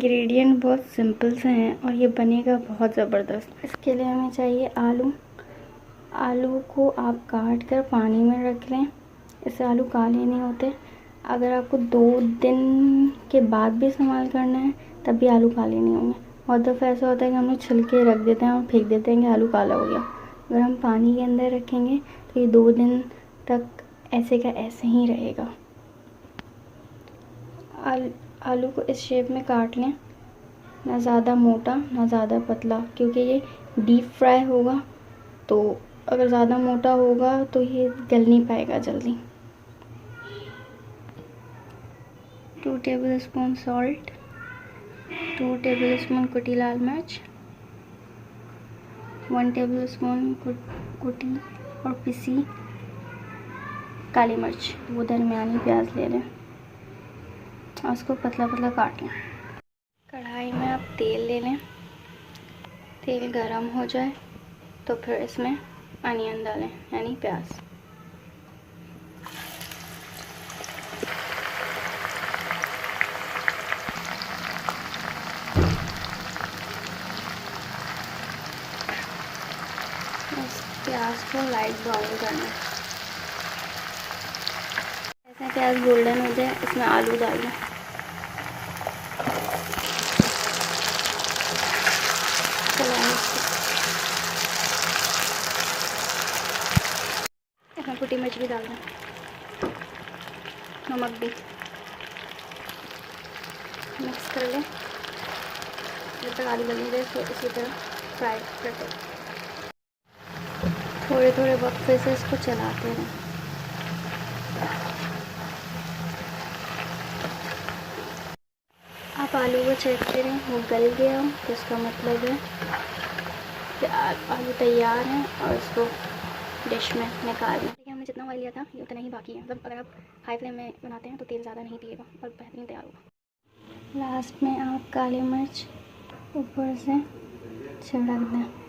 Ingredient बहुत simple से हैं और ये बनेगा बहुत ज़बरदस्त। इसके लिए हमें चाहिए आलू। आलू को आप काट कर पानी में रख लें, इससे आलू काले नहीं होते। अगर आपको 2 दिन के बाद भी इस्तेमाल करना है तब भी आलू काले नहीं होंगे। बहुत दफ़ा ऐसा होता है कि हम लोग छिलके रख देते हैं और फेंक देते हैं कि आलू काला हो गया। अगर हम पानी के अंदर रखेंगे तो ये 2 दिन तक ऐसे का ऐसे ही रहेगा। आलू को इस शेप में काट लें, ना ज़्यादा मोटा ना ज़्यादा पतला, क्योंकि ये डीप फ्राई होगा। तो अगर ज़्यादा मोटा होगा तो ये गल नहीं पाएगा जल्दी। 2 टेबलस्पून सॉल्ट, 2 टेबलस्पून कुटी लाल मिर्च, 1 टेबलस्पून कुटी और पिसी काली मिर्च। वो दरमियानी प्याज ले लें और उसको पतला पतला काट लें। कढ़ाई में आप तेल ले लें, तेल गरम हो जाए तो फिर इसमें अनियन डालें, यानी प्याज। इस प्याज को लाइट ब्राउन करना। ऐसे प्याज गोल्डन हो जाए इसमें आलू डालें। इसमें कुटी मिर्च भी डाल दें, नमक भी। मिक्स कर लें जब तक आलू गल जाए, तो इसी तरह फ्राई करते हैं। थोड़े थोड़े वक्फे से इसको चलाते रहें। आप आलू को चेक करें, वो गल गया तो इसका मतलब है कि आलू तैयार हैं और इसको डिश में निकाल लें। देखिए हमने जितना ऑयल लिया था ये उतना ही बाकी है। मतलब अगर आप हाई फ्लेम में बनाते हैं तो तेल ज़्यादा नहीं दिएगा और बेहतरीन तैयार होगा। लास्ट में आप काली मिर्च ऊपर से छिड़क दें।